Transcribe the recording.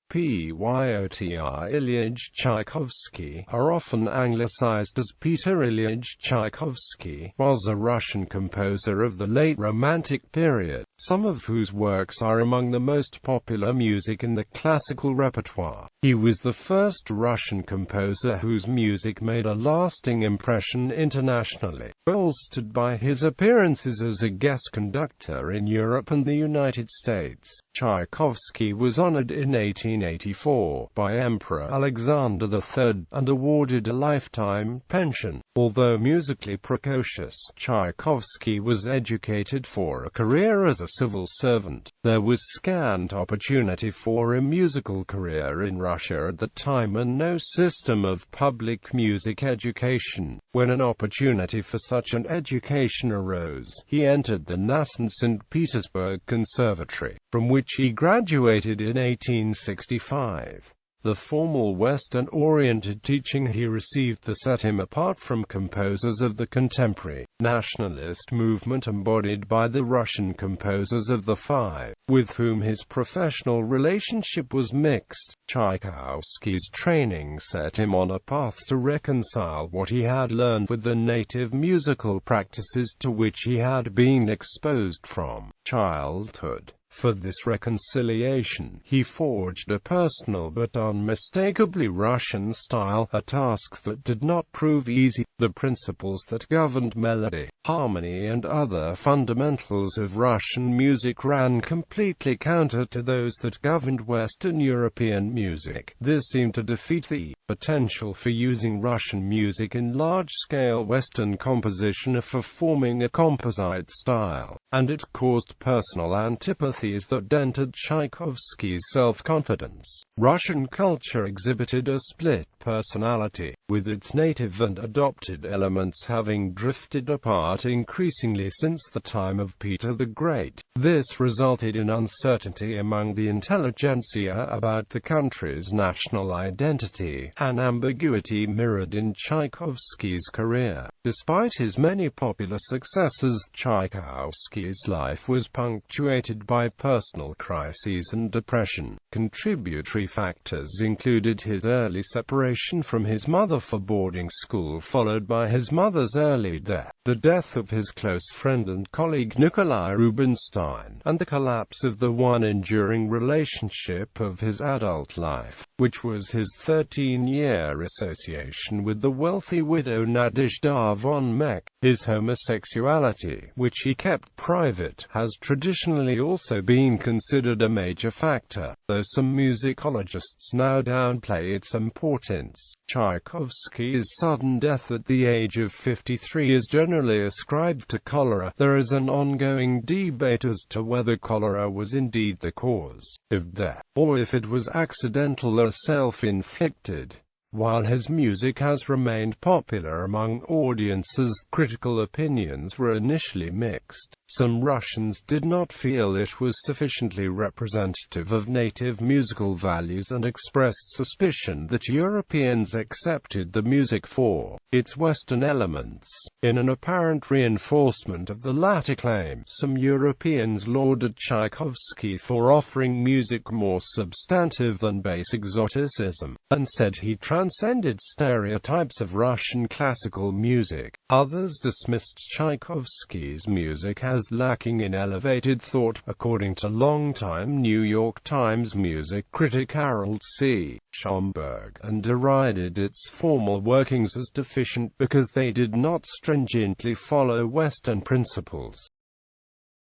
Pyotr Ilyich Tchaikovsky, are often anglicized as Peter Ilyich Tchaikovsky, was a Russian composer of the late Romantic period, some of whose works are among the most popular music in the classical repertoire. He was the first Russian composer whose music made a lasting impression internationally, bolstered by his appearances as a guest conductor in Europe and the United States. Tchaikovsky was honored in 1884 by Emperor Alexander III, and awarded a lifetime pension. Although musically precocious, Tchaikovsky was educated for a career as a civil servant. There was scant opportunity for a musical career in Russia at the time and no system of public music education. When an opportunity for such an education arose, he entered the nascent St. Petersburg Conservatory, from which he graduated in 1865. The formal Western-oriented teaching he received that set him apart from composers of the contemporary, nationalist movement embodied by the Russian composers of the Five, with whom his professional relationship was mixed. Tchaikovsky's training set him on a path to reconcile what he had learned with the native musical practices to which he had been exposed from childhood. For this reconciliation, he forged a personal but unmistakably Russian style, a task that did not prove easy. The principles that governed melody, harmony and other fundamentals of Russian music ran completely counter to those that governed Western European music. This seemed to defeat the potential for using Russian music in large-scale Western composition for forming a composite style, and it caused personal antipathies that dented Tchaikovsky's self-confidence. Russian culture exhibited a split personality, with its native and adopted elements having drifted apart increasingly since the time of Peter the Great. This resulted in uncertainty among the intelligentsia about the country's national identity, an ambiguity mirrored in Tchaikovsky's career. Despite his many popular successes, Tchaikovsky's life was punctuated by personal crises and depression. Contributory factors included his early separation from his mother for boarding school, followed by his mother's early death, the death of his close friend and colleague Nikolai Rubinstein, and the collapse of the one enduring relationship of his adult life, which was his 13-year association with the wealthy widow Nadezhda von Meck. His homosexuality, which he kept private, has traditionally also been considered a major factor, though some musicologists now downplay its importance. Tchaikovsky's sudden death at the age of 53 is generally ascribed to cholera. There is an ongoing debate as to whether cholera was indeed the cause of death, or if it was accidental or self-inflicted. While his music has remained popular among audiences, critical opinions were initially mixed. Some Russians did not feel it was sufficiently representative of native musical values and expressed suspicion that Europeans accepted the music for its Western elements. In an apparent reinforcement of the latter claim, some Europeans lauded Tchaikovsky for offering music more substantive than base exoticism, and said he transcended stereotypes of Russian classical music. Others dismissed Tchaikovsky's music as lacking in elevated thought, according to longtime New York Times music critic Harold C. Schomburg, and derided its formal workings as deficient because they did not stringently follow Western principles.